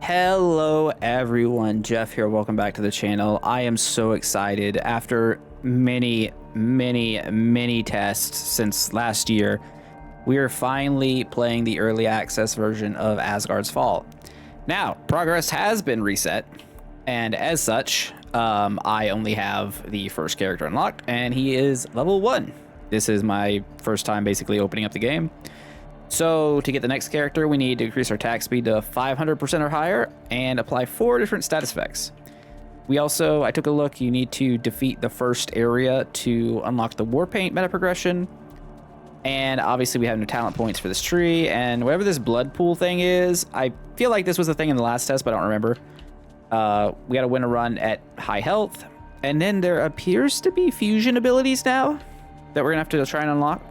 Hello everyone, Jeff here. Welcome back to the channel. I am so excited. After many tests since last year, we are finally playing the early access version of Asgard's Fall. Now, progress has been reset, and as such, I only have the first character unlocked, and he is level 1. This is my first time basically opening up the game. So to get the next character, we need to increase our attack speed to 500% or higher and apply 4 different status effects. I took a look, you need to defeat the first area to unlock the war paint meta progression. And obviously we have no talent points for this tree, and whatever this blood pool thing is, I feel like this was a thing in the last test, but I don't remember. We gotta win a run at high health. And then there appears to be fusion abilities now that we're gonna have to try and unlock.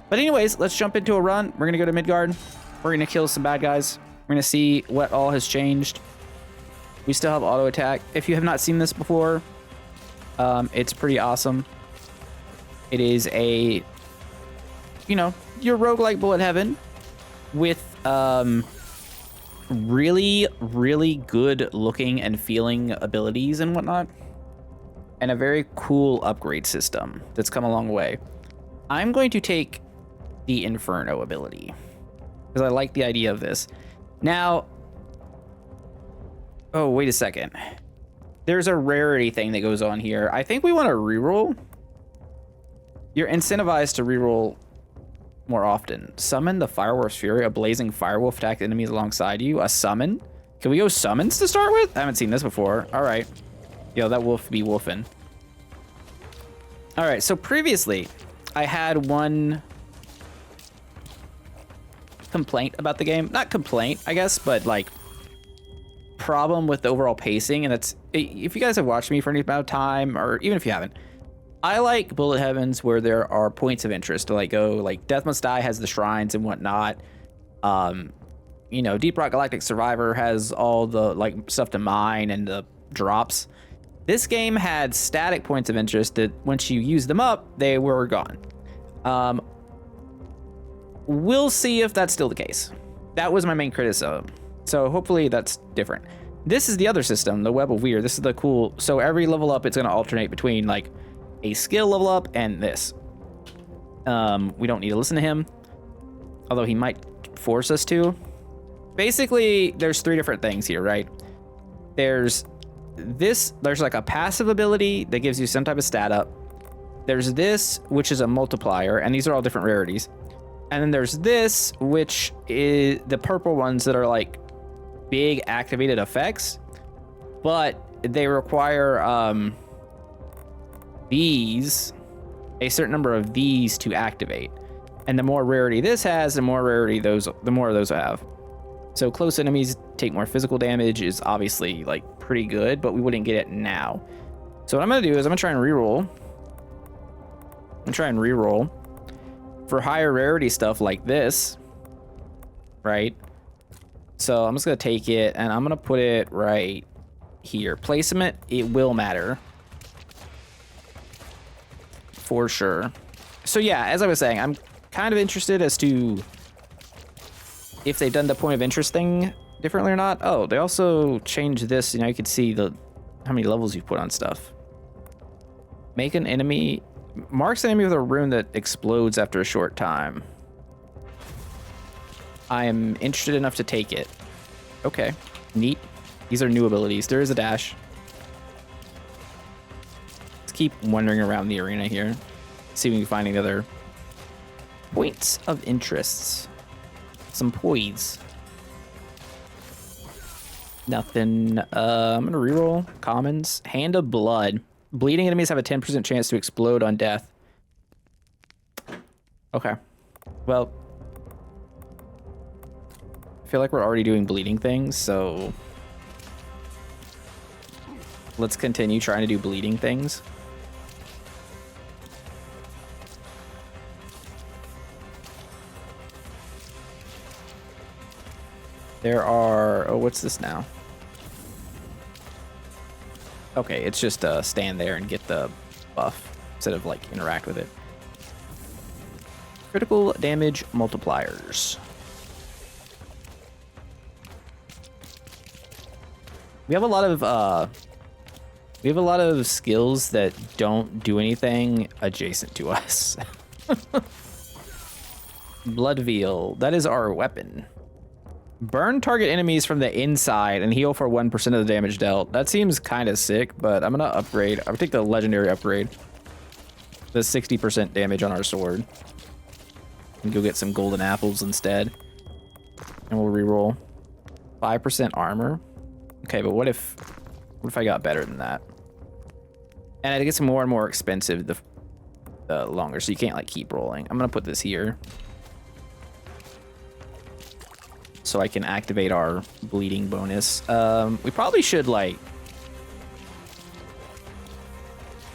But anyways, let's jump into a run. We're gonna go to Midgard. We're gonna kill some bad guys. We're gonna see what all has changed. We still have auto attack. If you have not seen this before, it's pretty awesome. It is a, your roguelike bulletheaven with really good looking and feeling abilities and whatnot, and a very cool upgrade system that's come a long way. I'm going to take the Inferno ability because I like the idea of this. Now, oh, wait a second. There's a rarity thing that goes on here. I think we want to reroll. You're incentivized to reroll more often. Summon the Firewolf's Fury, a blazing firewolf attack enemies alongside you. A summon? Can we go summons to start with? I haven't seen this before. All right. Yo, that wolf be wolfing. All right, so previously I had one complaint about the game. Not complaint, I guess, but like problem with the overall pacing. And that's, if you guys have watched me for any amount of time, or even if you haven't, I like bullet heavens where there are points of interest to like Death Must Die has the shrines and whatnot. Deep Rock Galactic Survivor has all the like stuff to mine and the drops. This game had static points of interest that once you use them up, they were gone. We'll see if that's still the case. That was my main criticism. So hopefully that's different. This is the other system, the Web of Wyrd. This is the cool, so every level up, it's gonna alternate between like a skill level up and this. We don't need to listen to him, although he might force us to. Basically, there's 3 different things here, right? There's like a passive ability that gives you some type of stat up. There's this, which is a multiplier, and these are all different rarities. And then there's this, which is the purple ones that are like big activated effects, but they require a certain number of these to activate. And the more rarity this has, the more of those I have. So close enemies take more physical damage is obviously like pretty good, but we wouldn't get it now. So what I'm gonna do is I'm gonna try and reroll for higher rarity stuff like this, right? So I'm just gonna take it and I'm gonna put it right here. Placement, it will matter for sure. So yeah, as I was saying, I'm kind of interested as to if they've done the point of interest thing differently or not. Oh, they also changed this. You can see how many levels you've put on stuff. Make an enemy, marks an enemy with a rune that explodes after a short time. I am interested enough to take it. Okay, neat. These are new abilities. There is a dash. Let's keep wandering around the arena here. See if we can find any other points of interests. Some poise. Nothing. I'm gonna reroll commons. Hand of Blood. Bleeding enemies have a 10% chance to explode on death. Okay. Well, I feel like we're already doing bleeding things, so let's continue trying to do bleeding things. There are, oh, what's this now? Okay, it's just stand there and get the buff instead of like interact with it. Critical damage multipliers. We have a lot of skills that don't do anything adjacent to us. Blood Veil, that is our weapon. Burn target enemies from the inside and heal for 1% of the damage dealt. That seems kind of sick, but I'm gonna upgrade. I'm gonna take the legendary upgrade. The 60% damage on our sword. And go get some golden apples instead. And we'll reroll. 5% armor. Okay, but what if I got better than that? And it gets more and more expensive the longer, so you can't like keep rolling. I'm gonna put this here. So I can activate our bleeding bonus. We probably should like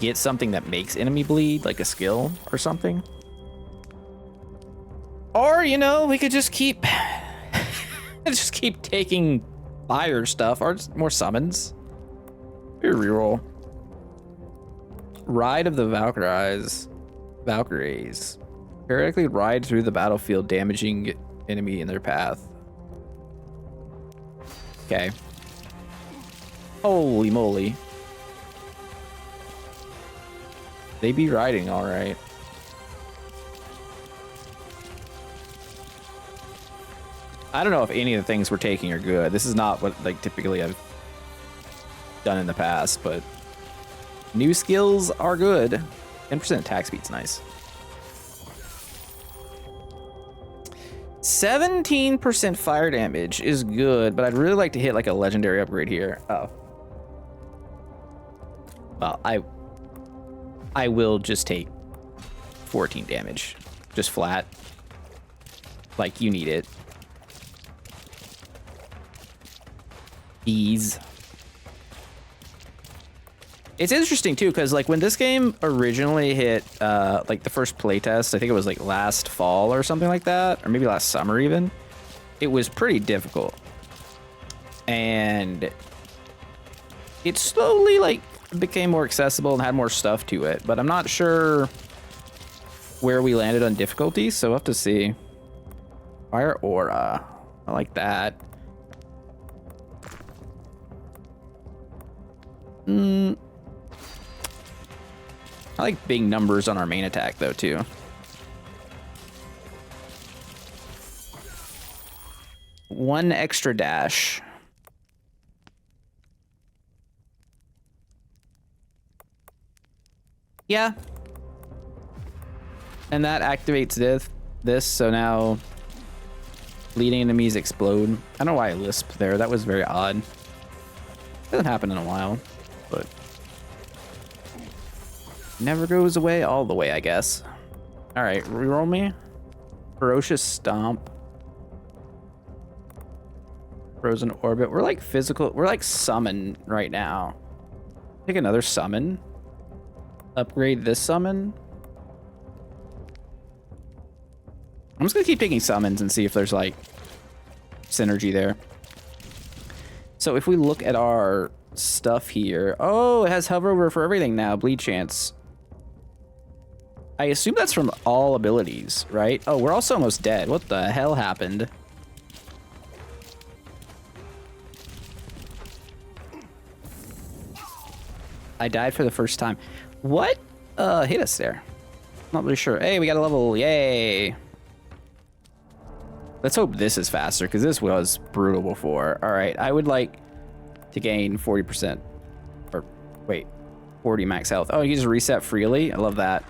get something that makes enemy bleed, like a skill or something. Or, you know, we could just keep taking fire stuff or just more summons. Here, reroll. Ride of the Valkyries. Periodically ride through the battlefield, damaging enemy in their path. Okay. Holy moly. They be riding all right. I don't know if any of the things we're taking are good. This is not what like typically I've done in the past, but new skills are good. 10% attack speed's nice. 17% fire damage is good, but I'd really like to hit like a legendary upgrade here. Oh. Well, I will just take 14 damage. Just flat. Like, you need it. Ease. It's interesting too, because like when this game originally hit like the first playtest, I think it was like last fall or something like that, or maybe last summer even, it was pretty difficult. And it slowly like became more accessible and had more stuff to it, but I'm not sure where we landed on difficulty, so we'll have to see. Fire Aura. I like that. I like big numbers on our main attack, though, too. One extra dash. Yeah. And that activates this, so now bleeding enemies explode. I don't know why I lisped there. That was very odd. Doesn't happen in a while, but never goes away all the way, I guess. All right, reroll me. Ferocious Stomp. Frozen Orbit. We're like physical. We're like summon right now. Take another summon. Upgrade this summon. I'm just gonna keep taking summons and see if there's like synergy there. So if we look at our stuff here, oh, it has hover over for everything now. Bleed chance. I assume that's from all abilities, right? Oh, we're also almost dead. What the hell happened? I died for the first time. What hit us there? Not really sure. Hey, we got a level. Yay. Let's hope this is faster, because this was brutal before. All right, I would like to gain 40%. Or, wait, 40 max health. Oh, you just reset freely? I love that.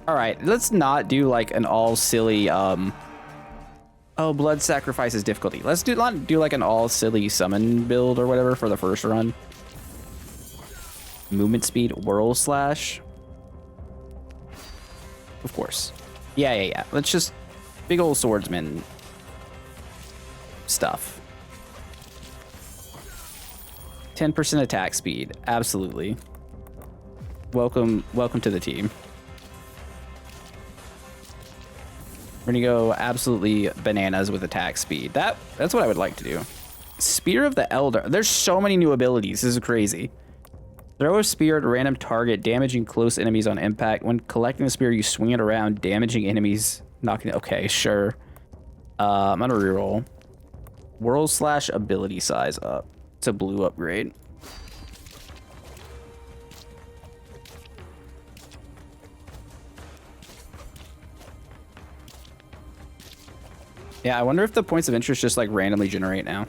All right, let's not do like an all silly, oh, blood sacrifices difficulty. Let's not do like an all silly summon build or whatever for the first run. Movement speed, whirl slash. Of course. Yeah. Let's just big old swordsman stuff. 10% attack speed, absolutely. Welcome to the team. We're gonna go absolutely bananas with attack speed. That's what I would like to do. Spear of the Elder. There's so many new abilities. This is crazy. Throw a spear at a random target, damaging close enemies on impact. When collecting the spear, you swing it around, damaging enemies. Okay, sure. I'm gonna reroll. Whirl slash ability size up. It's a blue upgrade. Yeah, I wonder if the points of interest just like randomly generate now.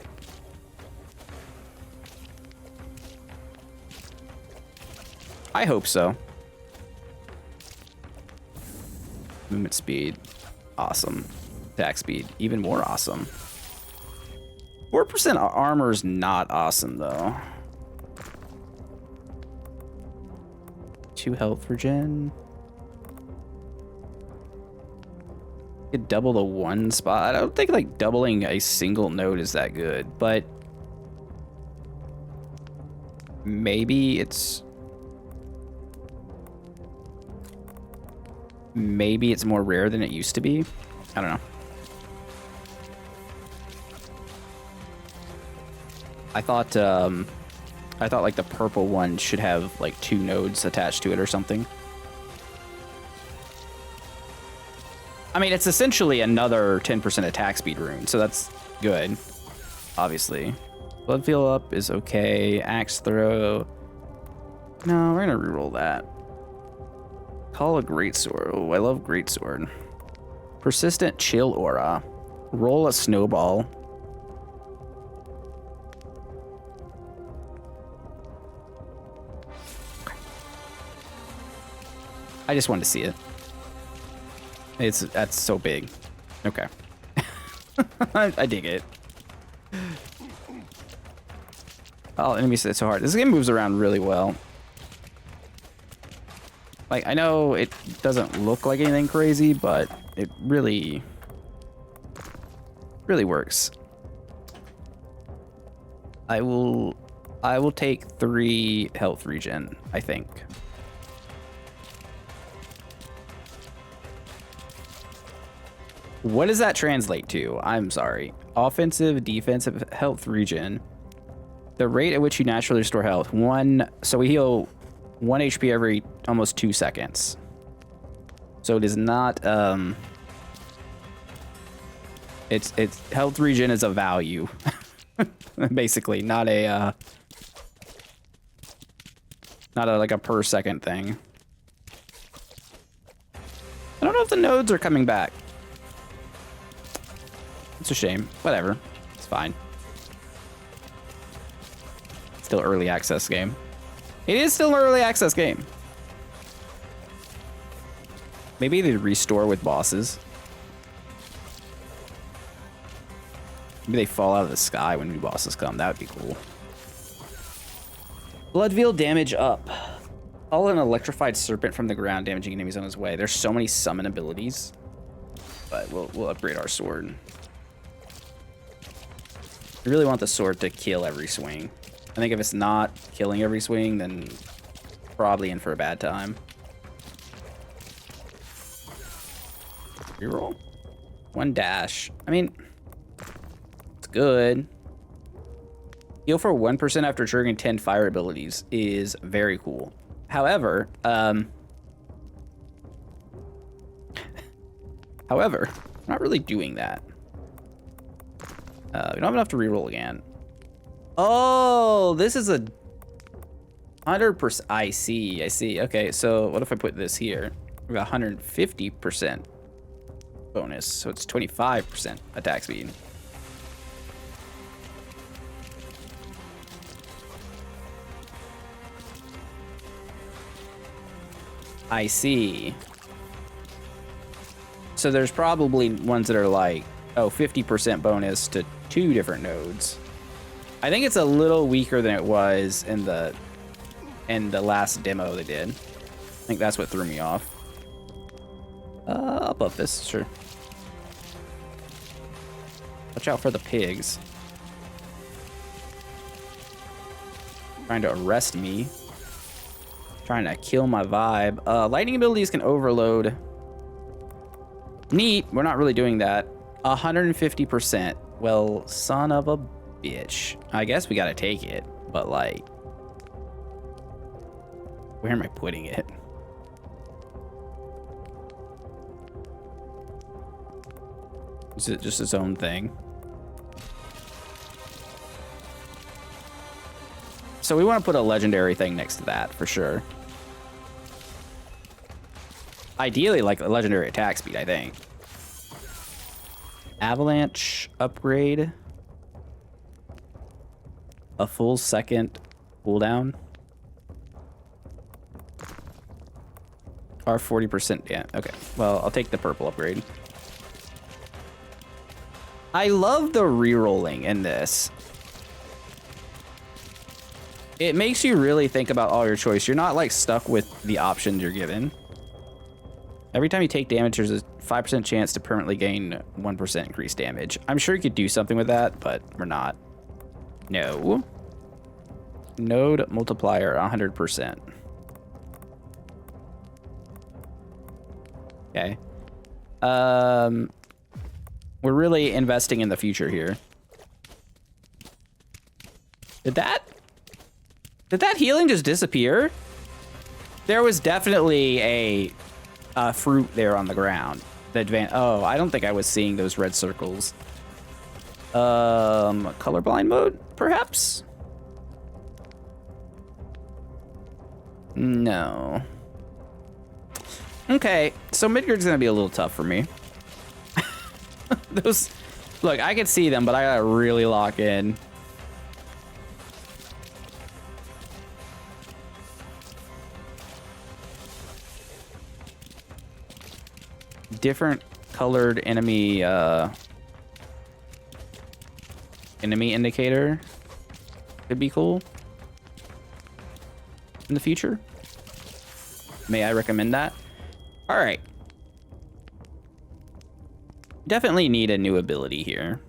I hope so. Movement speed, awesome. Attack speed, even more awesome. 4% armor is not awesome though. 2 health regen. Could double the 1 spot. I don't think like doubling a single node is that good, but maybe it's more rare than it used to be. I don't know. I thought like the purple one should have like 2 nodes attached to it or something. I mean, it's essentially another 10% attack speed rune, so that's good, obviously. Blood fill up is okay. Axe throw. No, we're gonna reroll that. Call a greatsword. Oh, I love greatsword. Persistent chill aura. Roll a snowball. I just wanted to see it. That's so big. Okay. I dig it. Oh, enemies hit so hard. This game moves around really well. Like, I know it doesn't look like anything crazy, but it really works. I will take 3 health regen, I think. What does that translate to? I'm sorry. Offensive, defensive, health regen. The rate at which you naturally restore health. So we heal 1 HP every almost 2 seconds. So it is not, it's health regen is a value. Basically, not a like a per second thing. I don't know if the nodes are coming back. It's a shame. Whatever. It's fine. Still early access game. It is still an early access game. Maybe they restore with bosses. Maybe they fall out of the sky when new bosses come. That would be cool. Blood veil damage up. Call an electrified serpent from the ground, damaging enemies on his way. There's so many summon abilities. But we'll upgrade our sword. I really want the sword to kill every swing. I think if it's not killing every swing, then probably in for a bad time. Reroll. 1 dash. I mean, it's good. Heal for 1% after triggering 10 fire abilities is very cool. However, I'm not really doing that. We don't have enough to reroll again. Oh, this is a 100%. I see. Okay, so what if I put this here? We got 150% bonus, so it's 25% attack speed. I see. So there's probably ones that are like, oh, 50% bonus to 2 different nodes. I think it's a little weaker than it was in the last demo they did. I think that's what threw me off. I'll buff this, sure. Watch out for the pigs. Trying to arrest me. Trying to kill my vibe. Lightning abilities can overload. Neat. We're not really doing that. 150%. Well, son of a bitch. I guess we gotta take it, but like, where am I putting it? Is it just its own thing? So we want to put a legendary thing next to that for sure. Ideally, like a legendary attack speed, I think. Avalanche upgrade. A full second cooldown. Or 40%. Yeah, okay. Well, I'll take the purple upgrade. I love the rerolling in this. It makes you really think about all your choice. You're not like stuck with the options you're given. Every time you take damage, there's a 5% chance to permanently gain 1% increased damage. I'm sure you could do something with that, but we're not. No. Node multiplier 100%. Okay. We're really investing in the future here. Did that healing just disappear? There was definitely a fruit there on the ground. Oh, I don't think I was seeing those red circles. Colorblind mode, perhaps? No. Okay, so Midgard's gonna be a little tough for me. Those, look, I can see them, but I gotta really lock in. Different colored enemy indicator could be cool in the future. May I recommend that? All right. Definitely need a new ability here.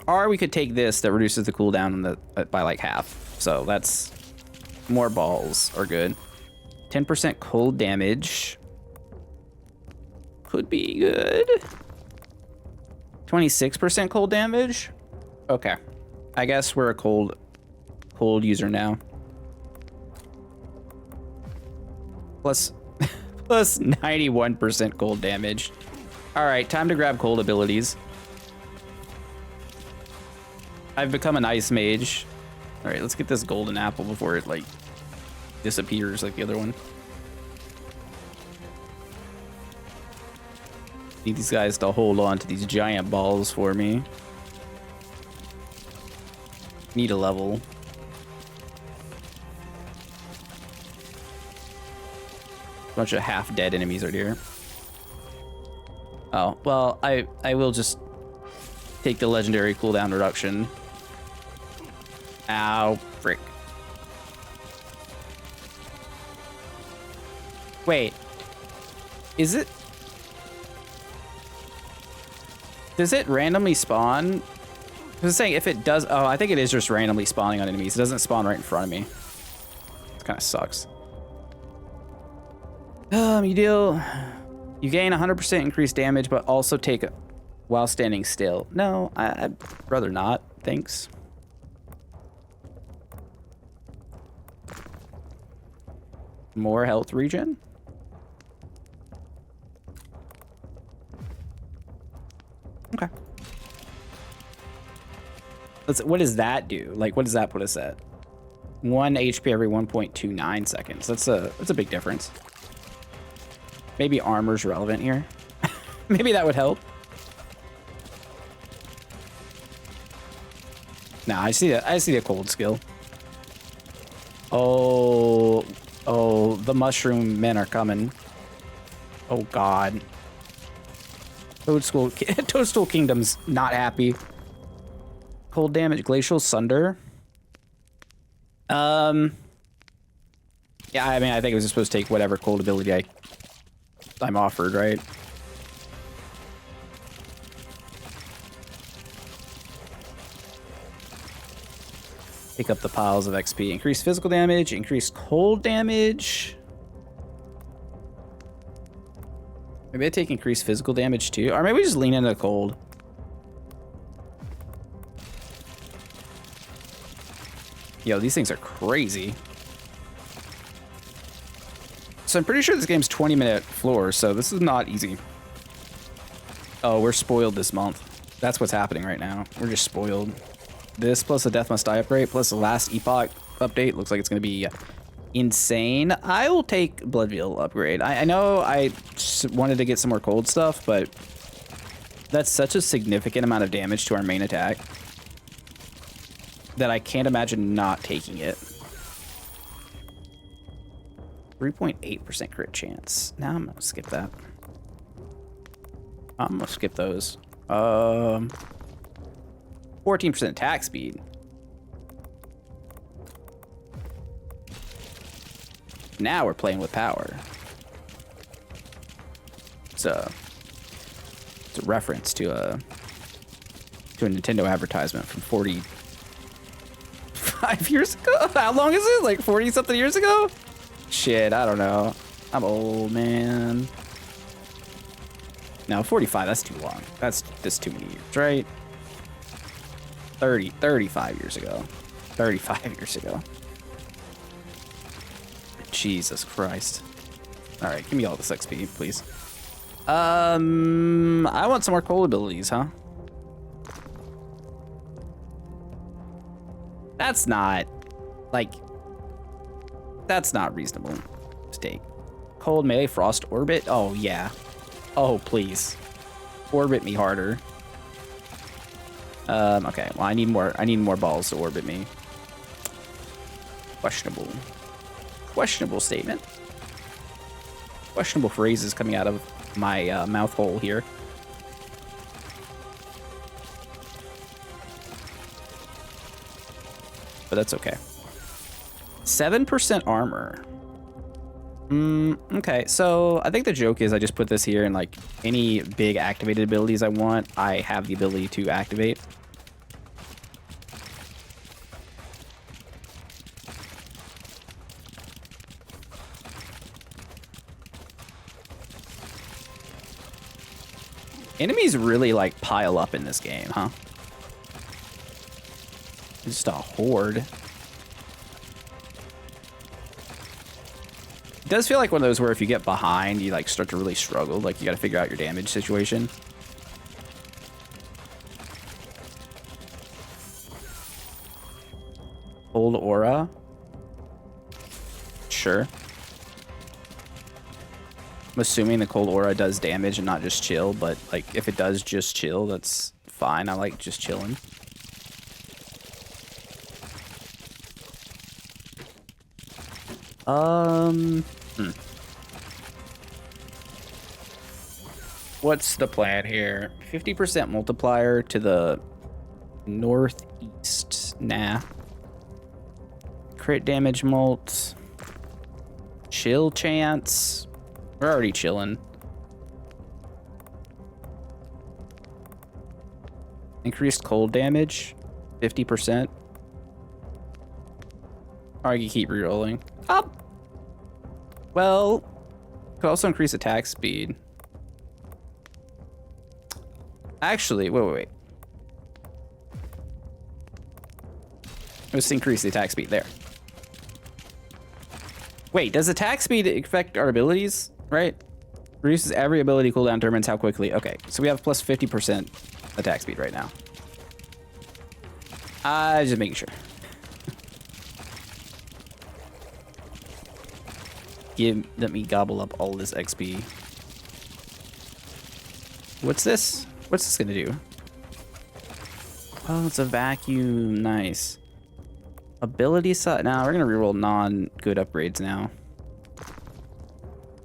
Or we could take this that reduces the cooldown by like half. So that's more balls are good. 10% cold damage. Could be good. 26% cold damage. Okay. I guess we're a cold user now. Plus 91% cold damage. All right, time to grab cold abilities. I've become an ice mage. All right, let's get this golden apple before it like disappears like the other one. Need these guys to hold on to these giant balls for me. Need a level. Bunch of half-dead enemies right here. Oh, well, I will just take the legendary cooldown reduction. Ow, frick. Wait. Is it? Does it randomly spawn? I was saying if it does. Oh, I think it is just randomly spawning on enemies. It doesn't spawn right in front of me. It kind of sucks. You gain 100% increased damage, but also take it while standing still. No, I'd rather not. Thanks. More health regen. Okay. What does that do? Like, what does that put us at? 1 HP every 1.29 seconds. That's a big difference. Maybe armor's relevant here. Maybe that would help. Nah, I see the cold skill. Oh, the mushroom men are coming. Oh God. Toadstool Kingdom's not happy. Cold damage, glacial sunder. Yeah, I mean, I think it was just supposed to take whatever cold ability I'm offered, right? Pick up the piles of XP. Increase physical damage, increase cold damage. Maybe I take increased physical damage too. Or maybe we just lean into the cold. Yo, these things are crazy. So I'm pretty sure this game's 20-minute floor, so this is not easy. Oh, we're spoiled this month. That's what's happening right now. We're just spoiled. This plus the Death Must Die upgrade plus the last Epoch update looks like it's going to be insane. I will take Bloodveil upgrade. I know I just wanted to get some more cold stuff, but that's such a significant amount of damage to our main attack that I can't imagine not taking it. 3.8% crit chance. Now I'm gonna skip that. I'm gonna skip those. 14% attack speed. Now we're playing with power. It's a reference to a Nintendo advertisement from 45 years ago. How long is it? Like 40 something years ago? Shit, I don't know. I'm old, man. No, 45, that's too long. That's too many years, right? 35 years ago. 35 years ago. Jesus Christ. All right, give me all this XP, please. I want some more cold abilities, huh? That's not, like, that's not reasonable to take. Cold melee frost orbit? Oh, yeah. Oh, please. Orbit me harder. Okay, well, I need more balls to orbit me. Questionable. Questionable statement. Questionable phrases coming out of my mouth hole here. But that's okay. 7% armor. Okay, so I think the joke is I just put this here and like any big activated abilities I want, I have the ability to activate. Enemies really like pile up in this game, huh? Just a horde. It does feel like one of those where if you get behind, you like start to really struggle. Like you got to figure out your damage situation. Cold aura. Sure. I'm assuming the cold aura does damage and not just chill, but like if it does just chill, that's fine. I like just chilling. What's the plan here? 50% multiplier to the northeast. Nah. Crit damage mult. Chill chance. We're already chilling. Increased cold damage. 50%. Or I can keep rerolling. Up. Well, could also increase attack speed. Actually, wait. Let's increase the attack speed there. Wait, does attack speed affect our abilities? Right? Reduces every ability cooldown, determines how quickly. Okay, so we have plus 50% attack speed right now. Just making sure. Let me gobble up all this XP. What's this? What's this gonna do? Oh, it's a vacuum. Nice. Ability set. Now we're gonna reroll non-good upgrades now.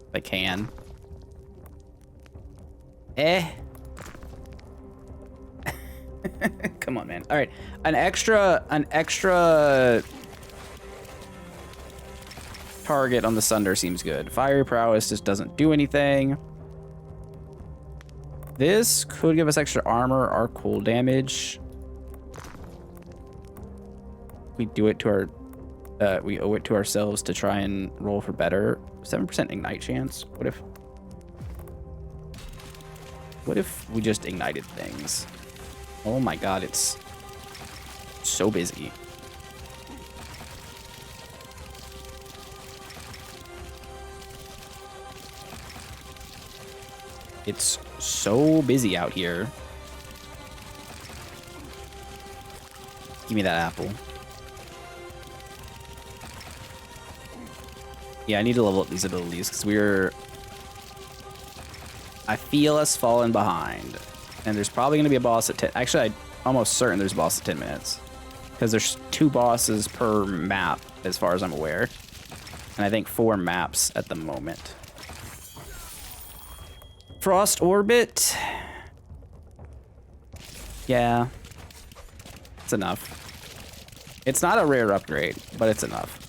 If I can. Come on, man. All right, an extra target on the Sunder seems good. Fiery prowess just doesn't do anything. This could give us extra armor or cold damage. We do it to our, we owe it to ourselves to try and roll for better. 7% ignite chance. What if we just ignited things? Oh my god, it's so busy. It's so busy out here. Give me that apple. Yeah, I need to level up these abilities because I feel us falling behind. And there's probably going to be a boss at 10. Actually, I'm almost certain there's a boss at 10 minutes. Because there's 2 bosses per map, as far as I'm aware. And I think 4 maps at the moment. Frost Orbit. Yeah. It's enough. It's not a rare upgrade, but it's enough.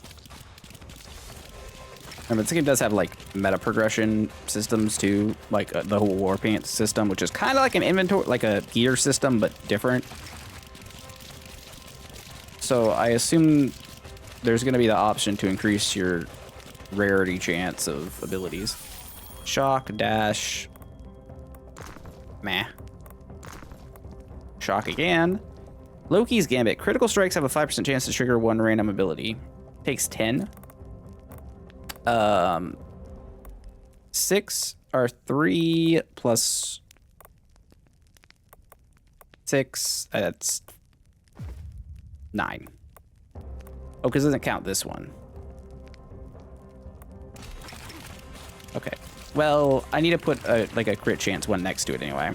Remember, this game does have, like, meta progression systems, too. Like, the whole war paint system, which is kind of like an inventory, like a gear system, but different. So, I assume there's going to be the option to increase your rarity chance of abilities. Shock, dash. Meh. Shock again. Loki's Gambit. Critical strikes have a 5% chance to trigger 1 random ability. Takes 10. 6 or 3 plus 6. That's 9. Oh, because it doesn't count this one. Okay. Well, I need to put like a crit chance one next to it anyway.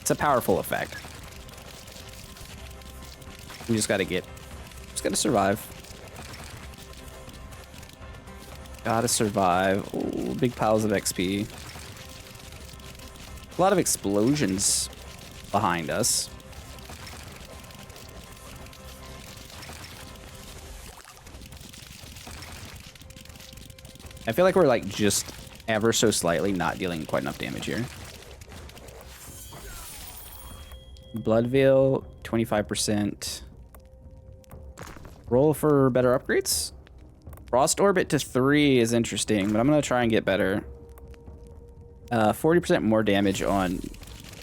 It's a powerful effect. We just gotta survive. Gotta survive. Ooh, big piles of XP. A lot of explosions behind us. I feel like we're like just ever so slightly not dealing quite enough damage here. Blood Veil, 25%. Roll for better upgrades. Frost Orbit to 3 is interesting, but I'm gonna try and get better. 40% more damage on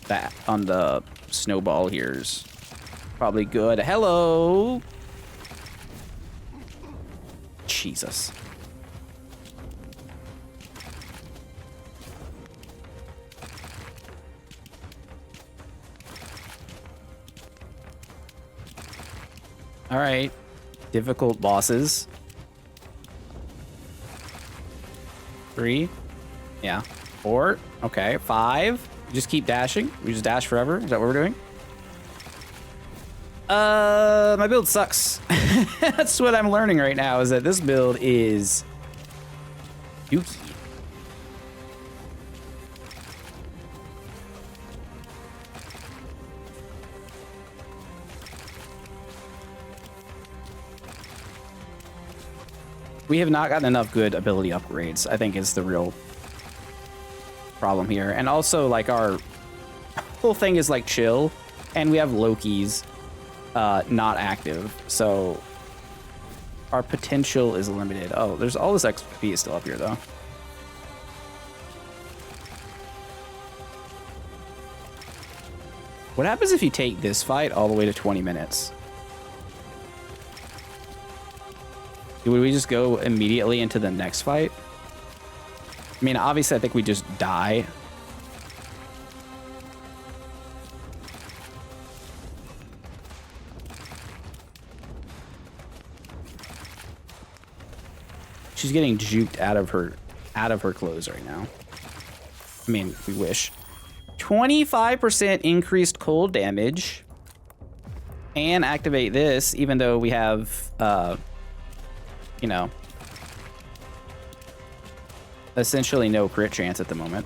that, on the snowball here is probably good. Hello. Jesus. All right, difficult bosses. 3, yeah, 4, okay, 5. Just keep dashing. We just dash forever. Is that what we're doing? My build sucks. That's what I'm learning right now, is that this build is dookie. We have not gotten enough good ability upgrades, I think, is the real problem here. And also, like, our whole thing is, like, chill, and we have Loki's not active, so our potential is limited. Oh, there's all this XP is still up here, though. What happens if you take this fight all the way to 20 minutes? Would we just go immediately into the next fight? I mean, obviously, I think we just die. She's getting juked out of her clothes right now. I mean, we wish. 25% increased cold damage. And activate this, even though we have you know, essentially no crit chance at the moment.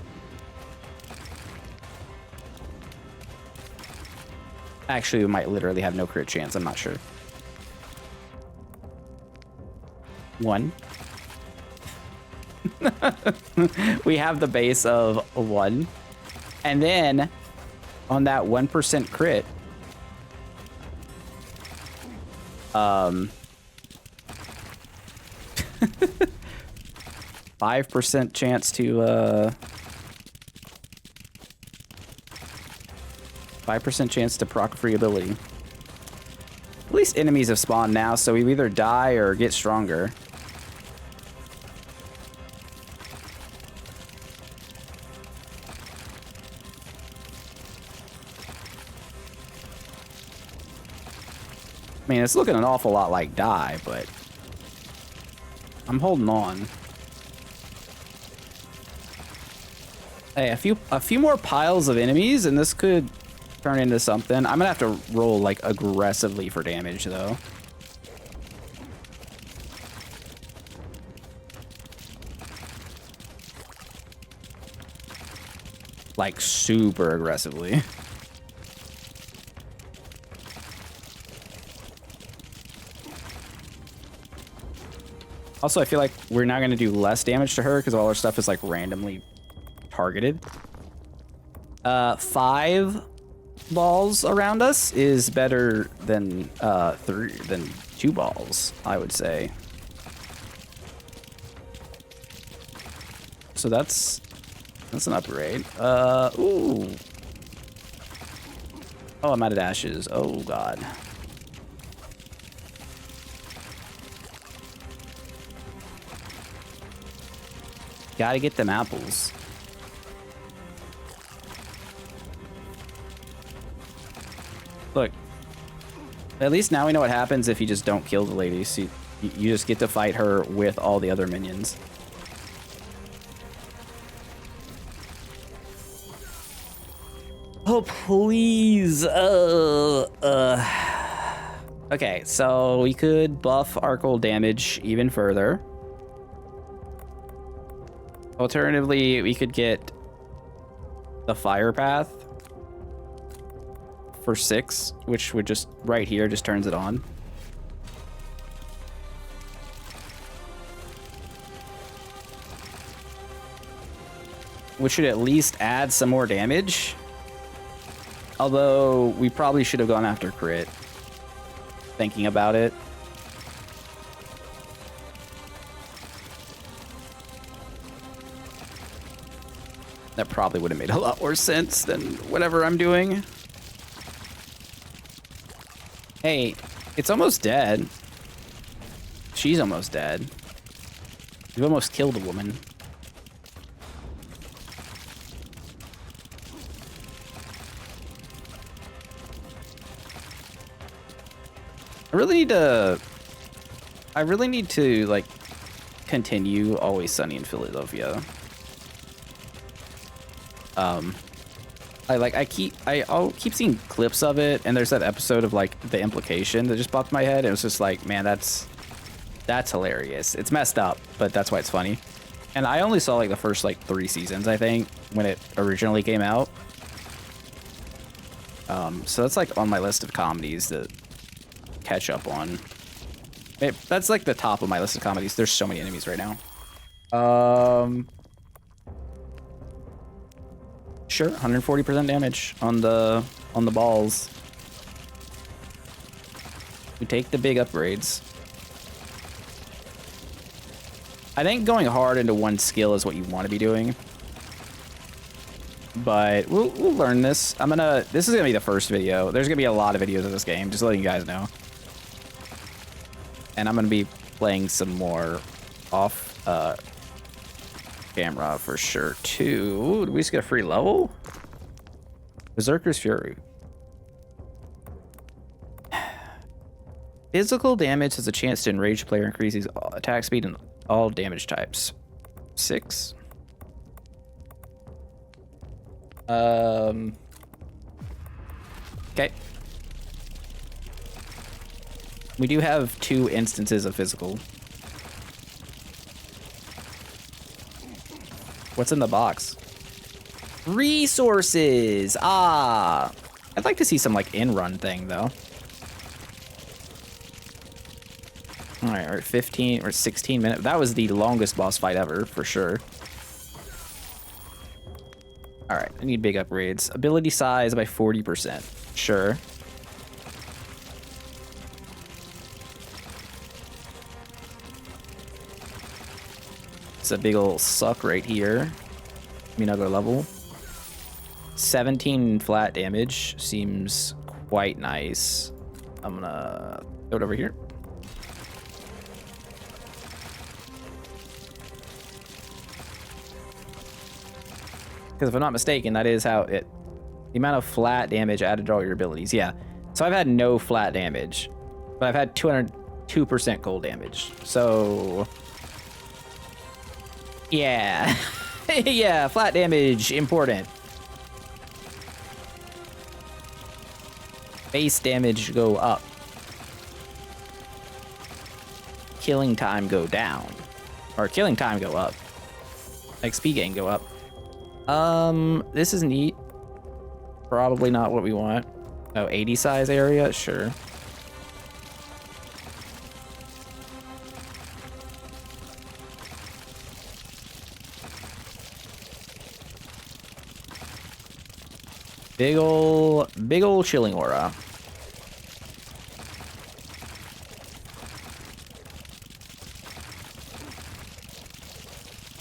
Actually, we might literally have no crit chance. I'm not sure. 1. We have the base of 1. And then on that 1% crit, 5% chance to 5% chance to proc free ability. At least enemies have spawned now, so we either die or get stronger. mean, it's looking an awful lot like die, but I'm holding on. Hey, a few more piles of enemies, and this could turn into something. I'm gonna have to roll like aggressively for damage, though. Like super aggressively. Also, I feel like we're not going to do less damage to her because all our stuff is like randomly targeted. 5 balls around us is better than 2 balls, I would say. So that's an upgrade. Ooh. Oh, I'm out of dashes. Oh god. Gotta get them apples. Look, at least now we know what happens if you just don't kill the lady. So you just get to fight her with all the other minions. Oh, please. Okay, so we could buff our cold damage even further. Alternatively, we could get the fire path for 6, which would just right here just turns it on. Which should at least add some more damage. Although we probably should have gone after crit. Thinking about it. That probably would have made a lot more sense than whatever I'm doing. Hey, it's almost dead. She's almost dead. You almost killed a woman. I really need to like continue Always Sunny in Philadelphia. I'll keep seeing clips of it, and there's that episode of like The Implication that just popped in my head. It was just like, man, that's hilarious. It's messed up, but that's why it's funny. And I only saw like the first like 3 seasons, I think, when it originally came out. So that's like on my list of comedies that catch up on. That's like the top of my list of comedies. There's so many enemies right now. Sure, 140% damage on the balls. We take the big upgrades. I think going hard into one skill is what you want to be doing. But we'll learn this. This is gonna be the first video. There's gonna be a lot of videos of this game, just letting you guys know. And I'm gonna be playing some more off camera for sure too. Did we just get a free level? Berserker's Fury. Physical damage has a chance to enrage player, increases attack speed and all damage types. 6. Okay. We do have 2 instances of physical. What's in the box? Resources! Ah! I'd like to see some, like, in-run thing, though. Alright, we're at 15 or 16 minutes. That was the longest boss fight ever, for sure. Alright, I need big upgrades. Ability size by 40%. Sure. It's a big ol' suck right here. Give me another level. 17 flat damage seems quite nice. I'm gonna throw it over here. Because if I'm not mistaken, that is how the amount of flat damage added to all your abilities. Yeah. So I've had no flat damage. But I've had 202% cold damage. So yeah. Yeah, flat damage, important. Base damage go up. Killing time go down. Or killing time go up. XP gain go up. This is neat. Probably not what we want. Oh, 80 size area? Sure. Big ol' chilling aura.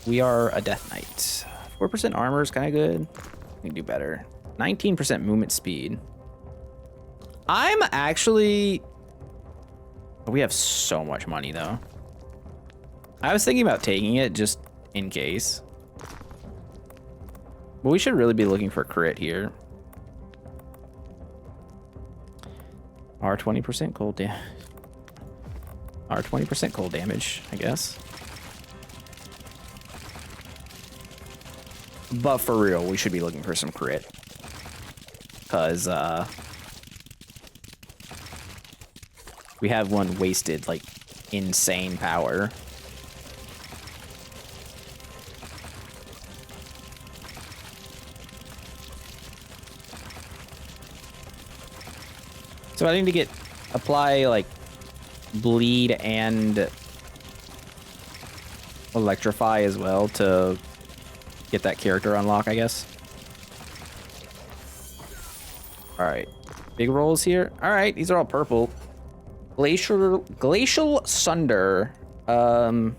We are a Death Knight. 4% armor is kind of good. We can do better. 19% movement speed. I'm actually... We have so much money, though. I was thinking about taking it just in case. But we should really be looking for crit here. Our 20% cold damage. Our 20% cold damage, I guess. But for real, we should be looking for some crit. Because, we have one wasted, like, insane power. So I need to apply, like, bleed and electrify as well to get that character unlock, I guess. Alright. Big rolls here. Alright, these are all purple. Glacial Sunder. 3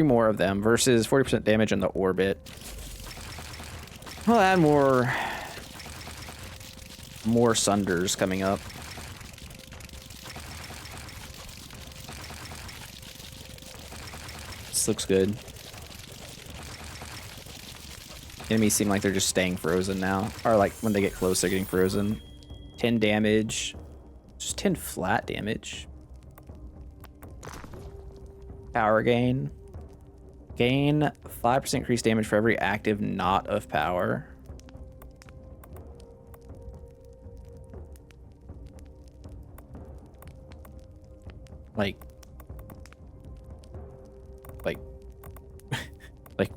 more of them versus 40% damage in the orbit. We'll add more Sunders coming up. This looks good. Enemies seem like they're just staying frozen now. Or like when they get close, they're getting frozen. 10 damage. Just 10 flat damage. Power gain. Gain 5% increased damage for every active knot of power. Like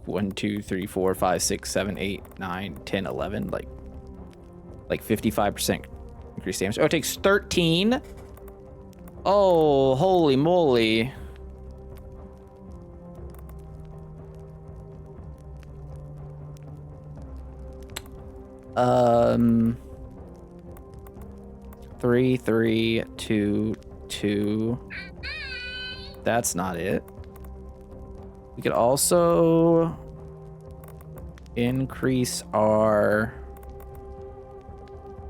1, 2, 3, 4, 5, 6, 7, 8, 9, 10, 11, like 55% increased damage. Oh, it takes 13. Oh, holy moly. Three, 3, 2, 2. That's not it. We could also increase our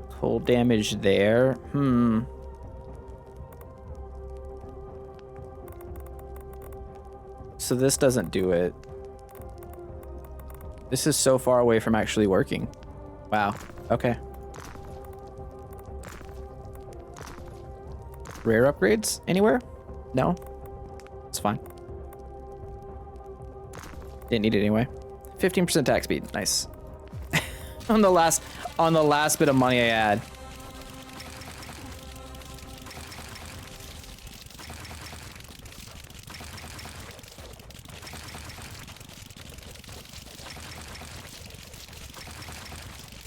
cold damage there. So this doesn't do it. This is so far away from actually working. Wow. Okay. Rare upgrades anywhere? No? It's fine. Didn't need it anyway. 15% attack speed. Nice. on the last bit of money I had.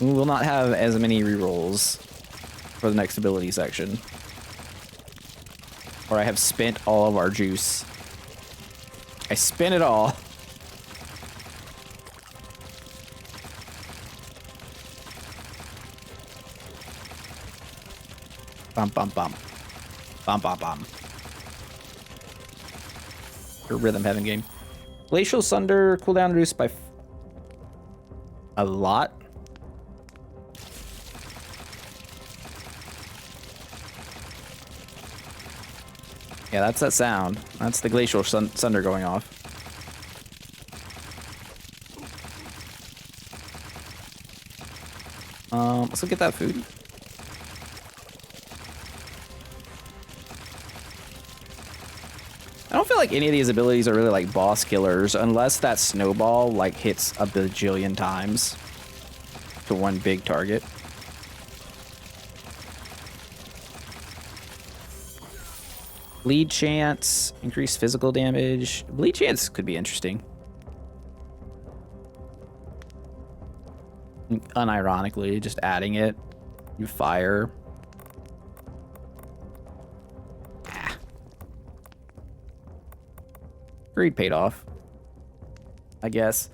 We will not have as many rerolls for the next ability section. Or I have spent all of our juice. I spent it all. Bum bum bum. Bum bum bum. Your rhythm heaven game. Glacial Sunder cooldown reduced by a lot. Yeah, that's that sound. That's the Glacial Sunder going off. Let's look at that food. like any of these abilities are really like boss killers unless that snowball like hits a bajillion times to one big target. Bleed chance, increased physical damage. Bleed chance could be interesting. Unironically, just adding it. You fire. Greed paid off, I guess.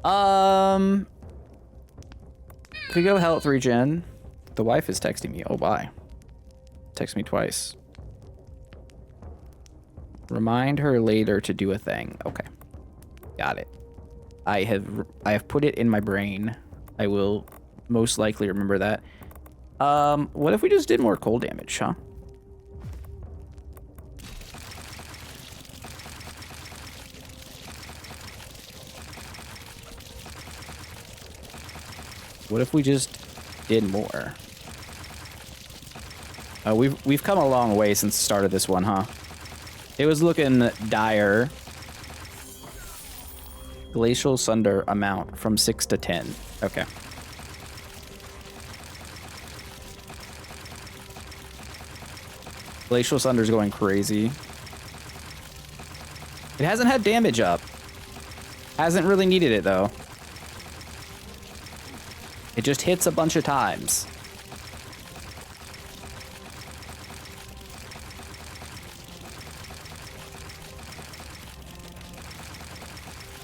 Could go health regen. The wife is texting me. Oh, bye. Text me twice. Remind her later to do a thing. Okay. Got it. I have put it in my brain. I will most likely remember that. What if we just did more cold damage, huh? What if we just did more? We've come a long way since the start of this one, huh? It was looking dire. Glacial Sunder amount from 6 to 10. Okay. Glacial Sunder's going crazy. It hasn't had damage up. Hasn't really needed it, though. It just hits a bunch of times.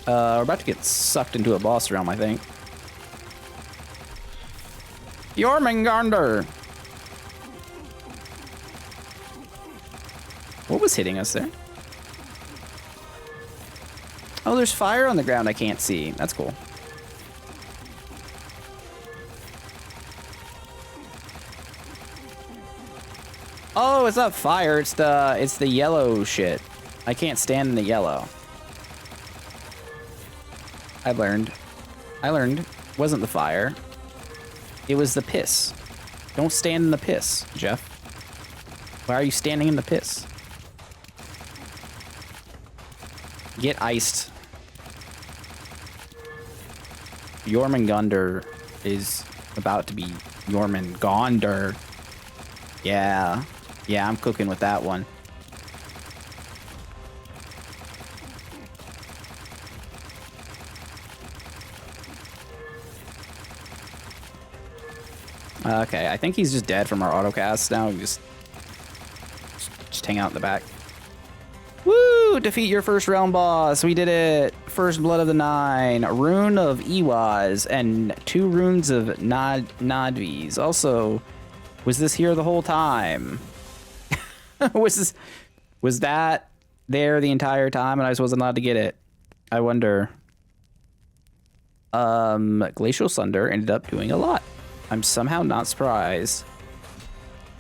We're about to get sucked into a boss realm, I think. Jormungandr! What was hitting us there? Oh, there's fire on the ground I can't see. That's cool. Oh, it's not fire. It's the yellow shit. I can't stand in the yellow. I learned. It wasn't the fire. It was the piss. Don't stand in the piss, Jeff. Why are you standing in the piss? Get iced. Jormungandr is about to be Jormungandr. Yeah. Yeah, I'm cooking with that one. Okay, I think he's just dead from our autocast now. We just hang out in the back. Woo! Defeat your first realm boss. We did it. First blood of the 9. Rune of Iwaz and 2 runes of Nadvis. Also, was this here the whole time? Was that there the entire time and I just wasn't allowed to get it? I wonder. Glacial Sunder ended up doing a lot. I'm somehow not surprised.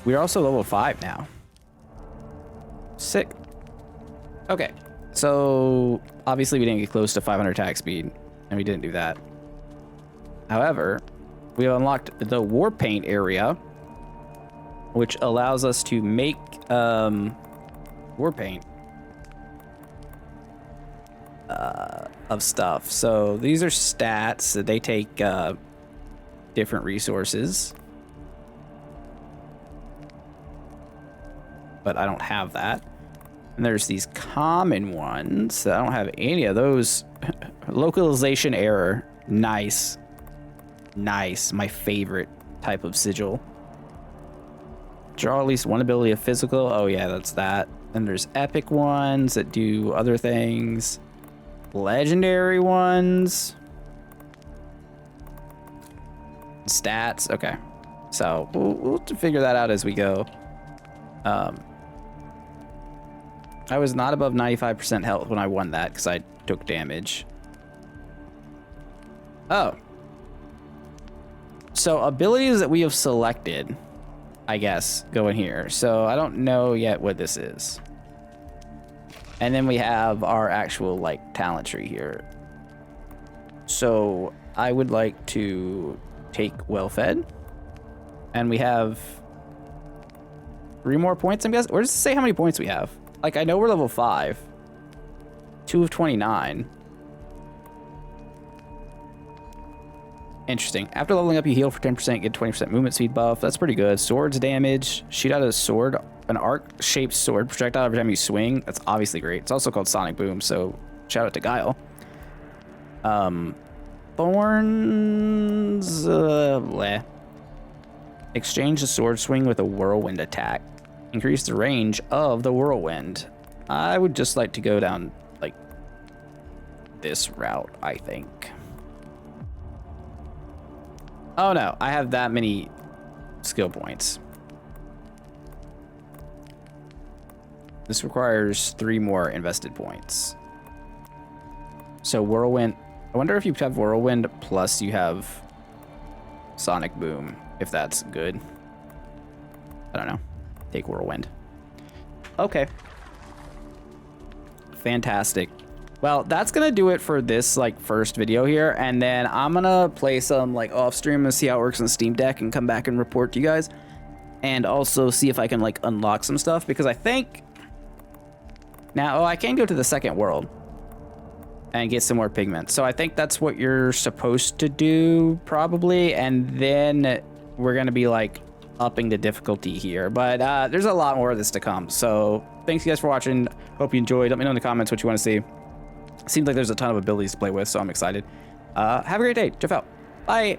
We're also level 5 now. Sick. Okay, so obviously we didn't get close to 500 attack speed, and we didn't do that. However, we have unlocked the war paint area, which allows us to make war paint of stuff. So these are stats that they take different resources, but I don't have that. And there's these common ones that I don't have any of those. Localization error. Nice. Nice. My favorite type of sigil. Draw at least one ability of physical. Oh yeah, that's that. And there's epic ones that do other things. Legendary ones. Stats. Okay. So we'll figure that out as we go. I was not above 95% health when I won that because I took damage. Oh. So abilities that we have selected, I guess, go in here. So I don't know yet what this is. And then we have our actual, like, talent tree here. So I would like to take well-fed. And we have 3 more points, I guess. Or does it say how many points we have? Like, I know we're level 5. 2 of 29. Interesting. After leveling up, you heal for 10%, get 20% movement speed buff. That's pretty good. Swords damage. Shoot out a sword, an arc-shaped sword projectile every time you swing. That's obviously great. It's also called Sonic Boom, so shout out to Guile. Thorns... bleh. Exchange the sword swing with a whirlwind attack. Increase the range of the whirlwind. I would just like to go down, like, this route, I think. Oh no, I have that many skill points. This requires 3 more invested points. So whirlwind, I wonder if you have whirlwind plus you have sonic boom, if that's good. I don't know. Take whirlwind. Okay. Fantastic. Well, that's gonna do it for this like first video here, and then I'm gonna play some like off stream and see how it works on Steam Deck and come back and report to you guys, and also see if I can like unlock some stuff, because I think now I can go to the second world and get some more pigment. So I think that's what you're supposed to do probably, and then we're gonna be like upping the difficulty here, but there's a lot more of this to come. So thanks you guys for watching. Hope you enjoyed. Let me know in the comments what you want to see. Seems like there's a ton of abilities to play with, so I'm excited. Have a great day. Jeff out. Bye.